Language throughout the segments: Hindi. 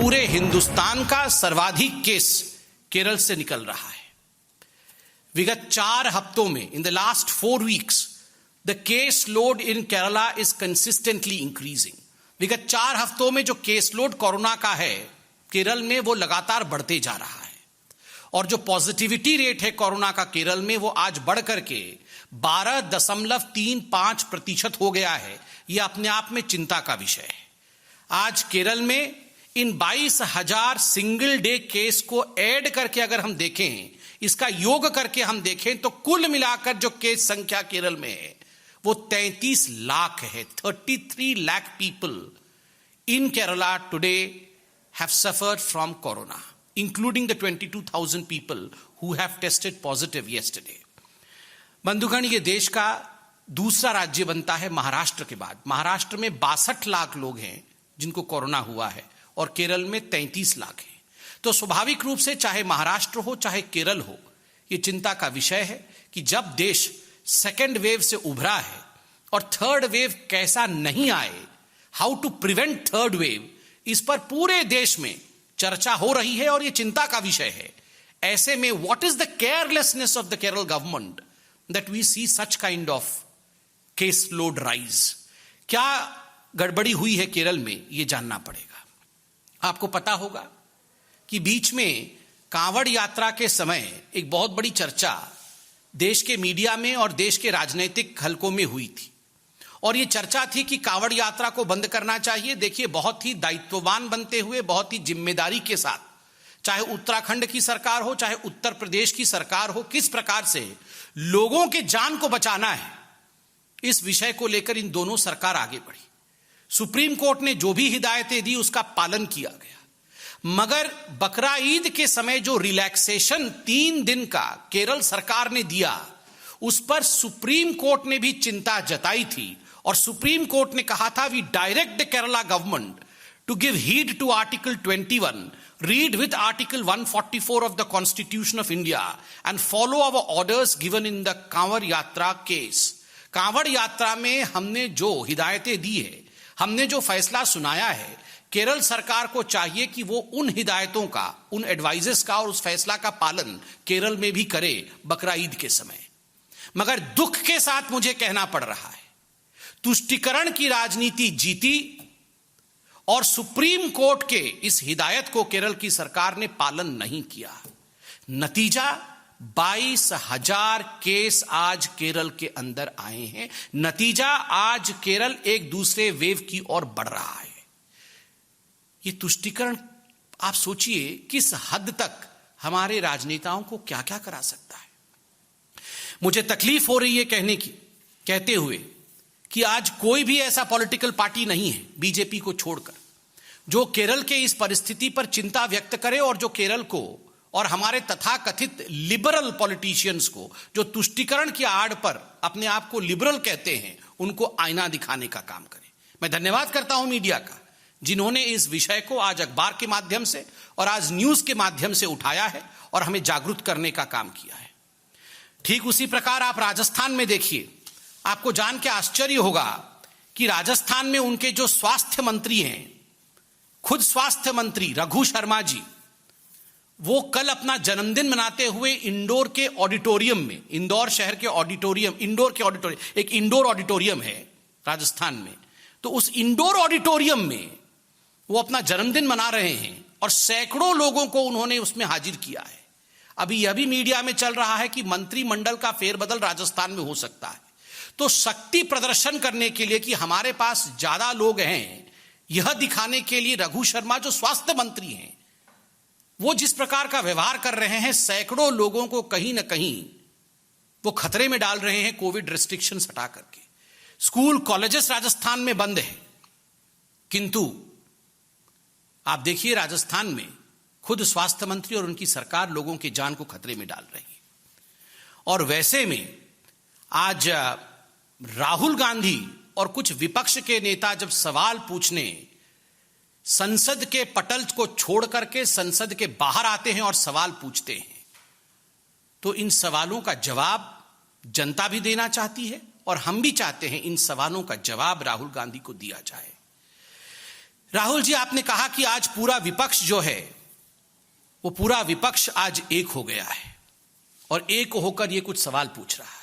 पूरे हिंदुस्तान का सर्वाधिक केस केरल से निकल रहा है। विगत 4 हफ्तों में, in the last 4 weeks, the case load in Kerala is consistently increasing. विगत 4 हफ्तों में जो केस लोड कोरोना का है केरल में, वो लगातार बढ़ते जा रहा है। और जो पॉजिटिविटी रेट है कोरोना का केरल में, वो आज बढ़ करके 12.35% हो गया है। यह अपने आप में चिंता का विषय है। आज केरल में इन 22,000 सिंगल डे केस को ऐड करके अगर हम देखें, इसका योग करके हम देखें, तो कुल मिलाकर जो केस संख्या केरल में है वो 33 लाख है। 33 lakh people in Kerala today have suffered from corona, including the 22,000 people who have tested positive yesterday. बंधुगण, ये देश का दूसरा राज्य बनता है महाराष्ट्र के बाद। महाराष्ट्र में 62 लाख लोग हैं जिनको कोरोना हुआ है और केरल में 33 लाख हैं। तो स्वाभाविक रूप से चाहे महाराष्ट्र हो चाहे केरल हो, ये चिंता का विषय है कि जब देश सेकेंड वेव से उभरा है और थर्ड वेव कैसा नहीं आए, how to prevent third wave, इस पर पूरे देश में चर्चा हो रही है और यह चिंता का विषय है। ऐसे में what is the carelessness of the Kerala government that we see such kind of case load rise? क्या गड़बड़ी हुई है केरल में, यह जानना पड़ेगा। आपको पता होगा कि बीच में कांवड़ यात्रा के समय एक बहुत बड़ी चर्चा देश के मीडिया में और देश के राजनीतिक हलकों में हुई थी और यह चर्चा थी कि कांवड़ यात्रा को बंद करना चाहिए। देखिए, बहुत ही दायित्ववान बनते हुए, बहुत ही जिम्मेदारी के साथ, चाहे उत्तराखंड की सरकार हो चाहे उत्तर प्रदेश की सरकार हो, किस प्रकार से लोगों के जान को बचाना है, इस विषय को लेकर इन दोनों सरकार आगे बढ़ी। सुप्रीम कोर्ट ने जो भी हिदायतें दी उसका पालन किया गया, मगर बकरा ईद के समय जो रिलैक्सेशन 3 दिन का केरल सरकार ने दिया, उस पर सुप्रीम कोर्ट ने भी चिंता जताई थी और सुप्रीम कोर्ट ने कहा था, we direct the Kerala government to give heed to article 21, read with article 144 of the constitution of India and follow our orders given in the Kanwar Yatra case. Kanwar यात्रा में हमने जो हिदायतें दी है, हमने जो फैसला सुनाया है, केरल सरकार को चाहिए कि वो उन हिदायतों का, उन एडवाइजेस का और उस फैसला का पालन केरल में भी करे बकरा ईद के समय। मगर दुख के साथ मुझे कहना पड़ रहा है, तुष्टीकरण की राजनीति जीती और सुप्रीम कोर्ट के इस हिदायत को केरल की सरकार ने पालन नहीं किया। नतीजा 22,000 केस आज केरल के अंदर आए हैं। नतीजा आज केरल एक दूसरे वेव की ओर बढ़ रहा है। ये तुष्टीकरण, आप सोचिए किस हद तक हमारे राजनेताओं को क्या क्या करा सकता है। मुझे तकलीफ हो रही है कहते हुए कि आज कोई भी ऐसा पॉलिटिकल पार्टी नहीं है बीजेपी को छोड़कर जो केरल के इस परिस्थिति पर चिंता व्यक्त करे और जो केरल को और हमारे तथाकथित लिबरल पॉलिटिशियंस को, जो तुष्टीकरण की आड़ पर अपने आप को लिबरल कहते हैं, उनको आईना दिखाने का काम करे। मैं धन्यवाद करता हूं मीडिया का, जिन्होंने इस विषय को आज अखबार के माध्यम से और आज न्यूज के माध्यम से उठाया है और हमें जागरूक करने का काम किया है। ठीक उसी प्रकार आप राजस्थान में देखिए, आपको जान के आश्चर्य होगा कि राजस्थान में उनके जो स्वास्थ्य मंत्री हैं, खुद स्वास्थ्य मंत्री रघु शर्मा जी, वो कल अपना जन्मदिन मनाते हुए इंदौर के ऑडिटोरियम में, इंदौर शहर के ऑडिटोरियम, एक इंडोर ऑडिटोरियम है राजस्थान में, तो उस इंडोर ऑडिटोरियम में वो अपना जन्मदिन मना रहे हैं और सैकड़ों लोगों को उन्होंने उसमें हाजिर किया है। अभी यह भी मीडिया में चल रहा है कि मंत्रिमंडल का फेरबदल राजस्थान में हो सकता है। तो शक्ति प्रदर्शन करने के लिए कि हमारे पास ज्यादा लोग हैं, यह दिखाने के लिए रघु शर्मा जो स्वास्थ्य मंत्री हैं, वो जिस प्रकार का व्यवहार कर रहे हैं, सैकड़ों लोगों को कहीं ना कहीं वो खतरे में डाल रहे हैं कोविड रिस्ट्रिक्शंस हटा करके। स्कूल कॉलेजेस राजस्थान में बंद है, किंतु आप देखिए राजस्थान में खुद स्वास्थ्य मंत्री और उनकी सरकार लोगों की जान को खतरे में डाल रही है। और वैसे में आज राहुल गांधी और कुछ विपक्ष के नेता जब सवाल पूछने संसद के पटल को छोड़ करके संसद के बाहर आते हैं और सवाल पूछते हैं, तो इन सवालों का जवाब जनता भी देना चाहती है और हम भी चाहते हैं इन सवालों का जवाब राहुल गांधी को दिया जाए। राहुल जी, आपने कहा कि आज पूरा विपक्ष जो है वो पूरा विपक्ष आज एक हो गया है और एक होकर ये कुछ सवाल पूछ रहा है।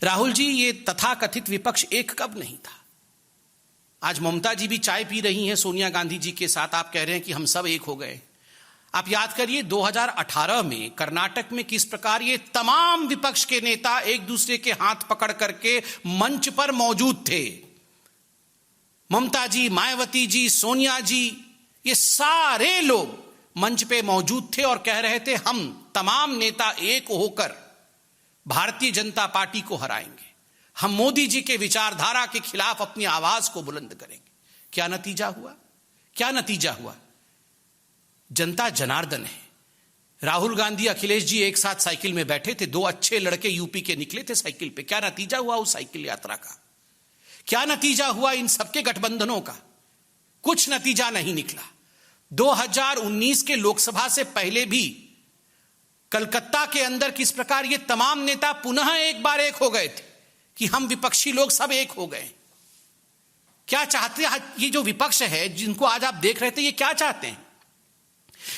राहुल जी, ये तथाकथित विपक्ष एक कब नहीं था? आज ममता जी भी चाय पी रही हैं सोनिया गांधी जी के साथ, आप कह रहे हैं कि हम सब एक हो गए। आप याद करिए 2018 में कर्नाटक में किस प्रकार ये तमाम विपक्ष के नेता एक दूसरे के हाथ पकड़ करके मंच पर मौजूद थे। ममता जी, मायावती जी, सोनिया जी, ये सारे लोग मंच पे मौजूद थे और कह रहे थे हम तमाम नेता एक होकर भारतीय जनता पार्टी को हराएंगे, हम मोदी जी के विचारधारा के खिलाफ अपनी आवाज को बुलंद करेंगे। क्या नतीजा हुआ? क्या नतीजा हुआ? जनता जनार्दन है। राहुल गांधी, अखिलेश जी एक साथ साइकिल में बैठे थे, दो अच्छे लड़के यूपी के निकले थे साइकिल पे। क्या नतीजा हुआ उस साइकिल यात्रा का? क्या नतीजा हुआ इन सबके गठबंधनों का? कुछ नतीजा नहीं निकला। 2019 के लोकसभा से पहले भी कलकत्ता के अंदर किस प्रकार ये तमाम नेता पुनः एक बार एक हो गए थे कि हम विपक्षी लोग सब एक हो गए। क्या चाहते हैं ये जो विपक्ष है जिनको आज आप देख रहे थे, ये क्या चाहते हैं?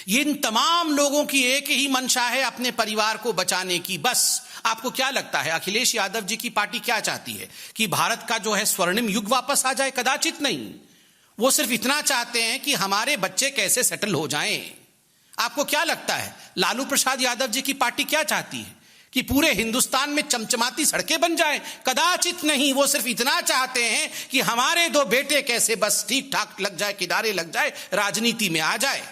ये इन तमाम लोगों की एक ही मंशा है अपने परिवार को बचाने की। बस आपको क्या लगता है अखिलेश यादव जी की पार्टी क्या चाहती है कि भारत का जो है स्वर्णिम युग वापस आ जाए? कदाचित नहीं। वो सिर्फ इतना चाहते हैं कि हमारे बच्चे कैसे सेटल हो जाएं। आपको क्या लगता है लालू प्रसाद यादव जी की पार्टी क्या चाहती है कि पूरे हिंदुस्तान में चमचमाती सड़कें बन जाएं? कदाचित नहीं। वो सिर्फ इतना चाहते हैं कि हमारे दो बेटे कैसे बस ठीक ठाक लग जाए, किनारे लग जाए, राजनीति में आ जाए।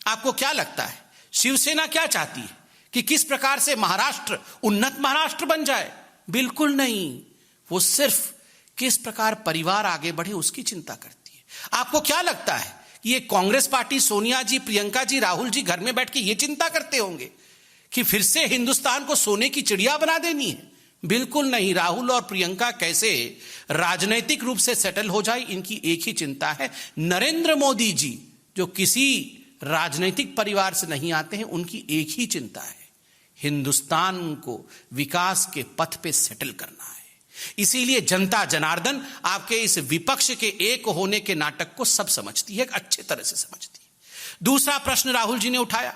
आपको क्या लगता है शिवसेना क्या चाहती है कि किस प्रकार से महाराष्ट्र उन्नत महाराष्ट्र बन जाए? बिल्कुल नहीं। वो सिर्फ किस प्रकार परिवार आगे बढ़े उसकी चिंता करती है। आपको क्या लगता है कि ये कांग्रेस पार्टी, सोनिया जी, प्रियंका जी, राहुल जी घर में बैठ के ये चिंता करते होंगे कि फिर से हिंदुस्तान को सोने की चिड़िया बना देनी है? बिल्कुल नहीं। राहुल और प्रियंका कैसे राजनीतिक रूप से सेटल हो जाए, इनकी एक ही चिंता है। नरेंद्र मोदी जी जो किसी राजनीतिक परिवार से नहीं आते हैं, उनकी एक ही चिंता है, हिंदुस्तान को विकास के पथ पे सेटल करना है। इसीलिए जनता जनार्दन आपके इस विपक्ष के एक होने के नाटक को सब समझती है, अच्छे तरह से समझती है। दूसरा प्रश्न राहुल जी ने उठाया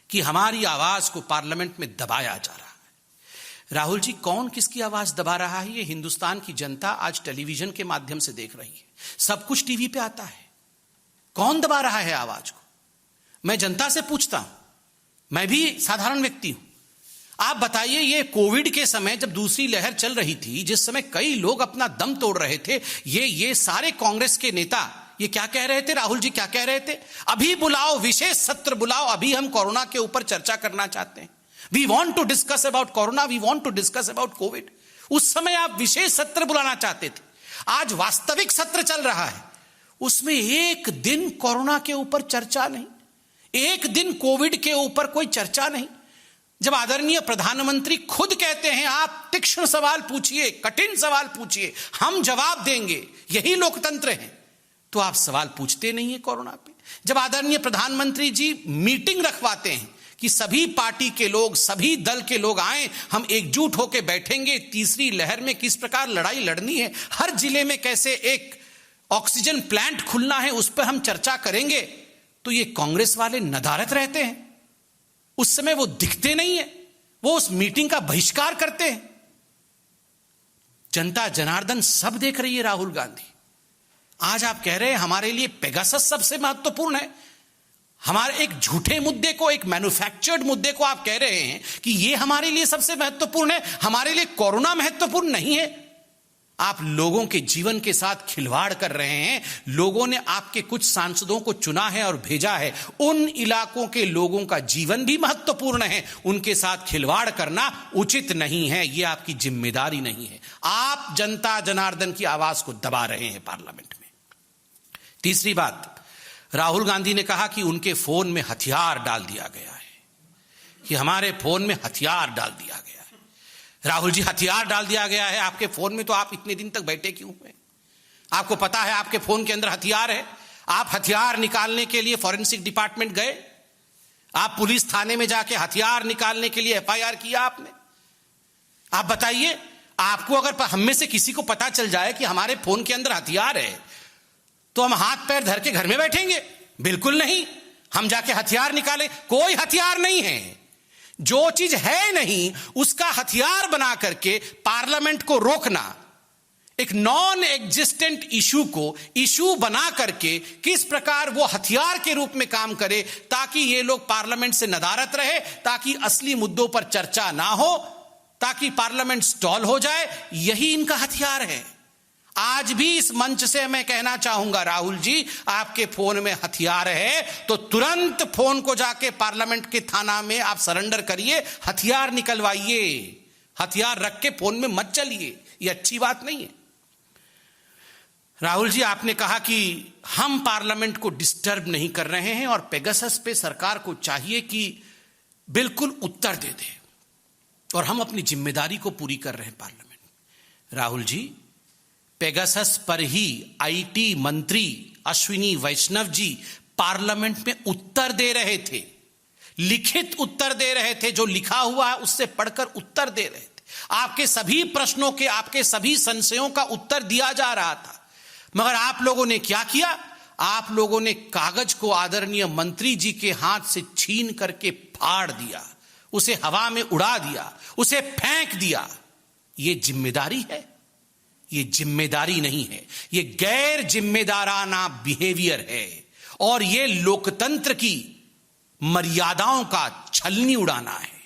कि हमारी आवाज को पार्लियामेंट में दबाया जा रहा है। राहुल जी, कौन किसकी आवाज दबा रहा है? ये हिंदुस्तान की जनता आज टेलीविजन के माध्यम से देख रही है, सब कुछ टीवी पे आता है। कौन दबा रहा है आवाज को? मैं जनता से पूछता हूं, मैं भी साधारण व्यक्ति हूं। आप बताइए, ये कोविड के समय जब दूसरी लहर चल रही थी, जिस समय कई लोग अपना दम तोड़ रहे थे, ये सारे कांग्रेस के नेता ये क्या कह रहे थे? राहुल जी क्या कह रहे थे? अभी बुलाओ, विशेष सत्र बुलाओ, अभी हम कोरोना के ऊपर चर्चा करना चाहते हैं। We want to discuss about corona, we want to discuss about Covid. उस समय आप विशेष सत्र बुलाना चाहते थे। आज वास्तविक सत्र चल रहा है, उसमें एक दिन कोरोना के ऊपर चर्चा नहीं, एक दिन कोविड के ऊपर कोई चर्चा नहीं। जब आदरणीय प्रधानमंत्री खुद कहते हैं आप तीक्ष्ण सवाल पूछिए, कठिन सवाल पूछिए, हम जवाब देंगे, यही लोकतंत्र है, तो आप सवाल पूछते नहीं है कोरोना पे। जब आदरणीय प्रधानमंत्री जी मीटिंग रखवाते हैं कि सभी पार्टी के लोग, सभी दल के लोग आए, हम एकजुट होकर बैठेंगे, तीसरी लहर में किस प्रकार लड़ाई लड़नी है, हर जिले में कैसे एक ऑक्सीजन प्लांट खुलना है, उस पर हम चर्चा करेंगे, तो ये कांग्रेस वाले नदारत रहते हैं। उस समय वो दिखते नहीं है, वो उस मीटिंग का बहिष्कार करते हैं। जनता जनार्दन सब देख रही है। राहुल गांधी, आज आप कह रहे हैं हमारे लिए पेगासस सबसे महत्वपूर्ण है। हमारे एक झूठे मुद्दे को, एक मैन्युफैक्चर्ड मुद्दे को आप कह रहे हैं कि ये हमारे लिए सबसे महत्वपूर्ण है, हमारे लिए कोरोना महत्वपूर्ण नहीं है। आप लोगों के जीवन के साथ खिलवाड़ कर रहे हैं। लोगों ने आपके कुछ सांसदों को चुना है और भेजा है, उन इलाकों के लोगों का जीवन भी महत्वपूर्ण है, उनके साथ खिलवाड़ करना उचित नहीं है, यह आपकी जिम्मेदारी नहीं है। आप जनता जनार्दन की आवाज को दबा रहे हैं पार्लियामेंट में। तीसरी बात, राहुल गांधी ने कहा कि उनके फोन में हथियार डाल दिया गया है, कि हमारे फोन में हथियार डाल दिया गया है। राहुल जी, हथियार डाल दिया गया है आपके फोन में, तो आप इतने दिन तक बैठे क्यों हुए? आपको पता है आपके फोन के अंदर हथियार है। आप हथियार निकालने के लिए फॉरेंसिक डिपार्टमेंट गए, आप पुलिस थाने में जाके हथियार निकालने के लिए एफआईआर किया आपने। आप बताइए, आपको अगर हम में से किसी को पता चल जाए कि हमारे फोन के अंदर हथियार है, तो हम हाथ पैर धर के घर में बैठेंगे? बिल्कुल नहीं। हम जाके हथियार निकालें? कोई हथियार नहीं है। जो चीज है नहीं उसका हथियार बना करके पार्लियामेंट को रोकना, एक नॉन एग्जिस्टेंट इशू को इशू बना करके किस प्रकार वो हथियार के रूप में काम करे ताकि ये लोग पार्लियामेंट से नदारत रहे, ताकि असली मुद्दों पर चर्चा ना हो, ताकि पार्लियामेंट स्टॉल हो जाए, यही इनका हथियार है। आज भी इस मंच से मैं कहना चाहूंगा, राहुल जी, आपके फोन में हथियार है तो तुरंत फोन को जाके पार्लियामेंट के थाना में आप सरेंडर करिए, हथियार निकलवाइए। हथियार रख के फोन में मत चलिए, ये अच्छी बात नहीं है। राहुल जी, आपने कहा कि हम पार्लियामेंट को डिस्टर्ब नहीं कर रहे हैं और पेगासस पे सरकार को चाहिए कि बिल्कुल उत्तर दे दे और हम अपनी जिम्मेदारी को पूरी कर रहे हैं पार्लियामेंट। राहुल जी, पेगासस पर ही आईटी मंत्री अश्विनी वैष्णव जी पार्लियामेंट में उत्तर दे रहे थे, लिखित उत्तर दे रहे थे। जो लिखा हुआ है उससे पढ़कर उत्तर दे रहे थे। आपके सभी प्रश्नों के, आपके सभी संशयों का उत्तर दिया जा रहा था। मगर आप लोगों ने क्या किया? आप लोगों ने कागज को आदरणीय मंत्री जी के हाथ से छीन करके फाड़ दिया, उसे हवा में उड़ा दिया, उसे फेंक दिया। यह जिम्मेदारी है? ये जिम्मेदारी नहीं है, ये गैर जिम्मेदाराना बिहेवियर है और ये लोकतंत्र की मर्यादाओं का छलनी उड़ाना है।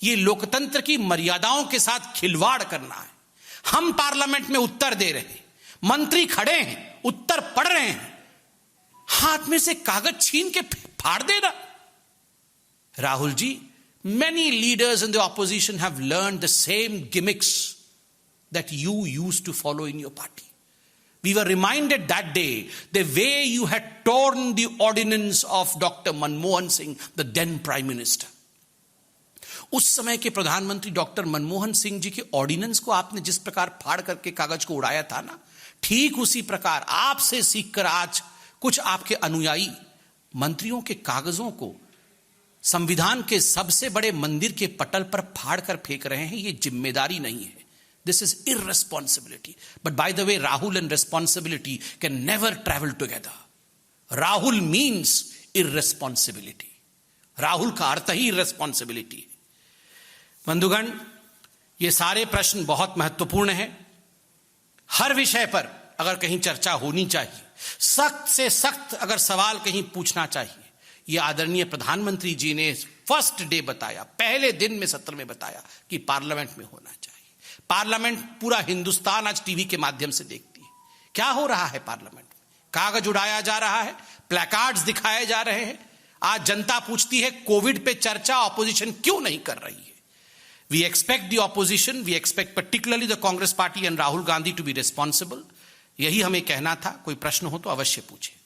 ये लोकतंत्र की मर्यादाओं के साथ खिलवाड़ करना है। हम पार्लियामेंट में उत्तर दे रहे हैं, मंत्री खड़े हैं, उत्तर पढ़ रहे हैं, हाथ में से कागज छीन के फाड़ देना। Rahul ji, many leaders in the opposition have learned the same gimmicks that you used to follow in your party. We were reminded that day the way you had torn the ordinance of Dr. Manmohan Singh, the then Prime Minister. उस समय के प्रधानमंत्री डॉक्टर मनमोहन सिंह जी के ऑर्डिनेंस को आपने जिस प्रकार फाड़ करके कागज को उड़ाया था ना, ठीक उसी प्रकार आपसे सीखकर आज कुछ आपके अनुयायी मंत्रियों के कागजों को संविधान के सबसे बड़े मंदिर के पटल पर फाड़ कर फेंक रहे हैं। ये जिम्मेदारी नहीं है। This is irresponsibility. But by the way, Rahul and responsibility can never travel together. Rahul means irresponsibility. Rahul का अर्थ ही irresponsibility है। बंधुगण, ये सारे प्रश्न बहुत महत्वपूर्ण हैं। हर विषय पर अगर कहीं चर्चा होनी चाहिए, सख्त से सख्त अगर सवाल कहीं पूछना चाहिए, ये आदरणीय प्रधानमंत्री जी ने फर्स्ट डे बताया, पहले दिन में सत्र में बताया कि पार्लियामेंट में होना चाहिए। पार्लियामेंट पूरा हिंदुस्तान आज टीवी के माध्यम से देखती है। क्या हो रहा है पार्लियामेंट में? कागज उड़ाया जा रहा है, प्लेकार्ड्स दिखाए जा रहे हैं। आज जनता पूछती है कोविड पे चर्चा ऑपोजिशन क्यों नहीं कर रही है? We expect the opposition, we expect particularly the Congress party and Rahul Gandhi to be responsible. यही हमें कहना था। कोई प्रश्न हो तो अवश्य पूछे।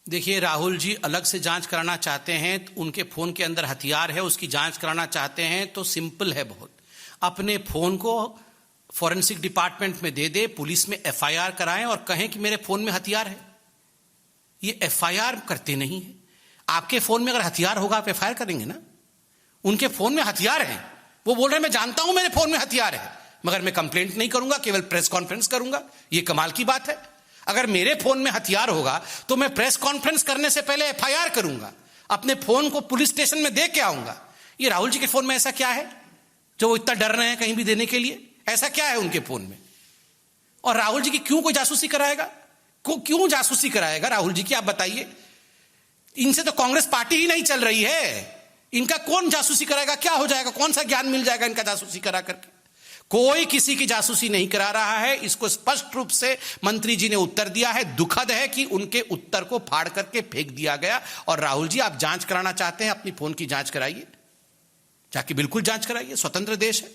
देखिए राहुल जी, अलग से जांच कराना चाहते हैं तो उनके फोन के अंदर हथियार है, उसकी जांच कराना चाहते हैं तो सिंपल है बहुत। अपने फोन को फॉरेंसिक डिपार्टमेंट में दे दे, पुलिस में एफआईआर कराएं और कहें कि मेरे फोन में हथियार है। ये एफआईआर करते नहीं है। आपके फोन में अगर हथियार होगा आप एफआईआर करेंगे ना? उनके फोन में हथियार है, वो बोल रहे हैं मैं जानता हूं मेरे फोन में हथियार है, मगर मैं कंप्लेंट नहीं करूंगा, केवल प्रेस कॉन्फ्रेंस करूंगा। ये कमाल की बात है। अगर मेरे फोन में हथियार होगा तो मैं प्रेस कॉन्फ्रेंस करने से पहले एफआईआर करूंगा, अपने फोन को पुलिस स्टेशन में दे के आऊंगा। ये राहुल जी के फोन में ऐसा क्या है जो वो इतना डर रहे हैं कहीं भी देने के लिए? ऐसा क्या है उनके फोन में? और राहुल जी की क्यों कोई जासूसी कराएगा? क्यों जासूसी कराएगा राहुल जी की? आप बताइए। इनसे तो कांग्रेस पार्टी ही नहीं चल रही है, इनका कौन जासूसी कराएगा? क्या हो जाएगा? कौन सा ज्ञान मिल जाएगा इनका जासूसी करा करके? कोई किसी की जासूसी नहीं करा रहा है। इसको स्पष्ट रूप से मंत्री जी ने उत्तर दिया है। दुखद है कि उनके उत्तर को फाड़ करके फेंक दिया गया। और राहुल जी, आप जांच कराना चाहते हैं, अपनी फोन की जांच कराइए, जाके बिल्कुल जांच कराइए, स्वतंत्र देश है।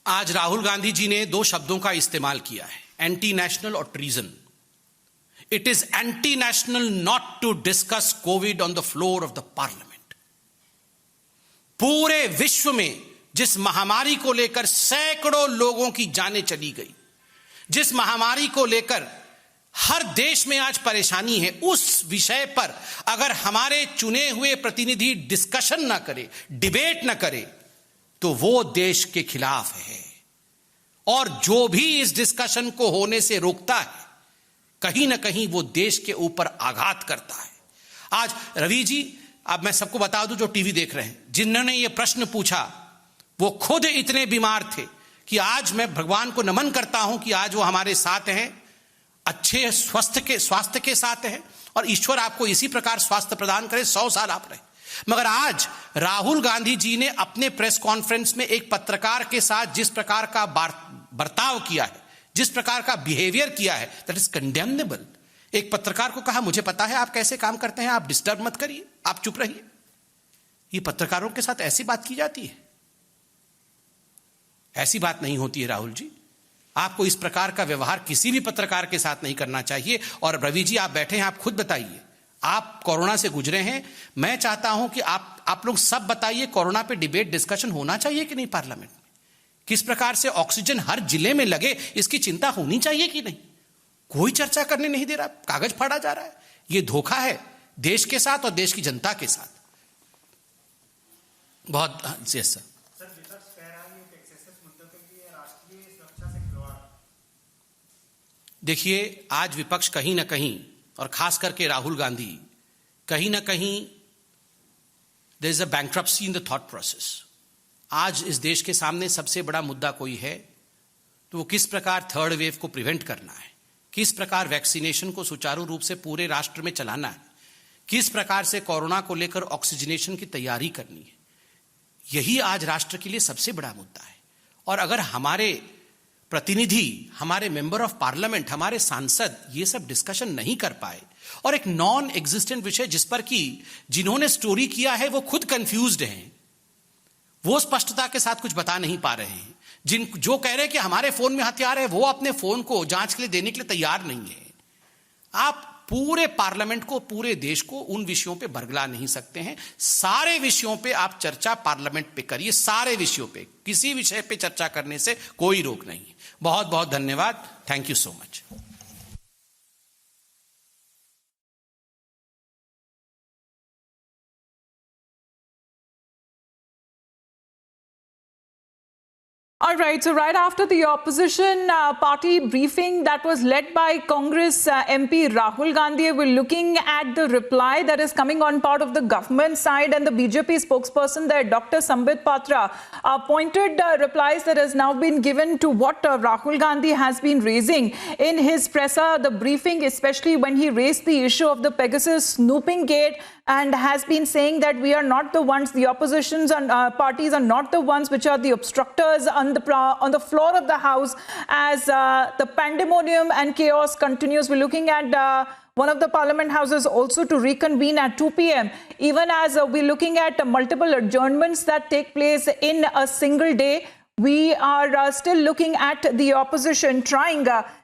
आज राहुल गांधी जी ने दो शब्दों का इस्तेमाल किया है, एंटी नेशनल और treason. It is anti national not to discuss Covid on the floor of the parliament. पूरे विश्व में जिस महामारी को लेकर सैकड़ों लोगों की जानें चली गई, जिस महामारी को लेकर हर देश में आज परेशानी है, उस विषय पर अगर हमारे चुने हुए प्रतिनिधि डिस्कशन ना करे, डिबेट ना करे, तो वो देश के खिलाफ है। और जो भी इस डिस्कशन को होने से रोकता है, कहीं ना कहीं वो देश के ऊपर आघात करता है। आज रवि जी, अब मैं सबको बता दूं जो टीवी देख रहे हैं, जिन्होंने ये प्रश्न पूछा वो खुद इतने बीमार थे कि आज मैं भगवान को नमन करता हूं कि आज वो हमारे साथ हैं, अच्छे स्वास्थ्य के साथ हैं, और ईश्वर आपको इसी प्रकार स्वास्थ्य प्रदान करे, 100 साल आप रहे। मगर आज राहुल गांधी जी ने अपने प्रेस कॉन्फ्रेंस में एक पत्रकार के साथ जिस प्रकार का बर्ताव किया है, जिस प्रकार का बिहेवियर किया है, दैट इज कंडेम्नेबल। एक पत्रकार को कहा, मुझे पता है आप कैसे काम करते हैं, आप डिस्टर्ब मत करिए, आप चुप रहिए। ये पत्रकारों के साथ ऐसी बात की जाती है? ऐसी बात नहीं होती है राहुल जी। आपको इस प्रकार का व्यवहार किसी भी पत्रकार के साथ नहीं करना चाहिए। और रवि जी, आप बैठे हैं, आप खुद बताइए, आप कोरोना से गुजरे हैं। मैं चाहता हूं कि आप लोग सब बताइए, कोरोना पे डिबेट डिस्कशन होना चाहिए कि नहीं पार्लियामेंट में? किस प्रकार से ऑक्सीजन हर जिले में लगे, इसकी चिंता होनी चाहिए कि नहीं? कोई चर्चा करने नहीं दे रहा, कागज फाड़ा जा रहा है। यह धोखा है देश के साथ और देश की जनता के साथ। बहुत यस सर। देखिए, आज विपक्ष कहीं ना कहीं, और खास करके राहुल गांधी, कहीं ना कहीं there is a bankruptcy in the thought process. आज इस देश के सामने सबसे बड़ा मुद्दा कोई है तो वो किस प्रकार थर्ड वेव को प्रिवेंट करना है, किस प्रकार वैक्सीनेशन को सुचारू रूप से पूरे राष्ट्र में चलाना है, किस प्रकार से कोरोना को लेकर ऑक्सीजनेशन की तैयारी करनी है। यही आज राष्ट्र के लिए सबसे बड़ा मुद्दा है। और अगर हमारे प्रतिनिधि, हमारे मेंबर ऑफ पार्लियामेंट, हमारे सांसद ये सब डिस्कशन नहीं कर पाए, और एक नॉन एग्जिस्टेंट विषय जिस पर कि जिन्होंने स्टोरी किया है वो खुद कंफ्यूज्ड हैं, वो स्पष्टता के साथ कुछ बता नहीं पा रहे हैं, जो कह रहे हैं कि हमारे फोन में हथियार है, वो अपने फोन को जांच के लिए देने के लिए तैयार नहीं है। आप पूरे पार्लियामेंट को, पूरे देश को उन विषयों पे बरगला नहीं सकते हैं। सारे विषयों पे आप चर्चा पार्लियामेंट पे करिए, सारे विषयों पे, किसी विषय पे चर्चा करने से कोई रोक नहीं है। बहुत बहुत धन्यवाद। Thank you so much. All right, so right after the opposition party briefing that was led by Congress MP Rahul Gandhi, we're looking at the reply that is coming on part of the government side, and the BJP spokesperson there, Dr. Sambit Patra, pointed replies that has now been given to what Rahul Gandhi has been raising in his presser, the briefing, especially when he raised the issue of the Pegasus snooping gate, and has been saying that we are not the ones, the oppositions and parties are not the ones which are the obstructors on the floor of the House as the pandemonium and chaos continues. We're looking at one of the parliament houses also to reconvene at 2 p.m. Even as we're looking at multiple adjournments that take place in a single day, we are still looking at the opposition trying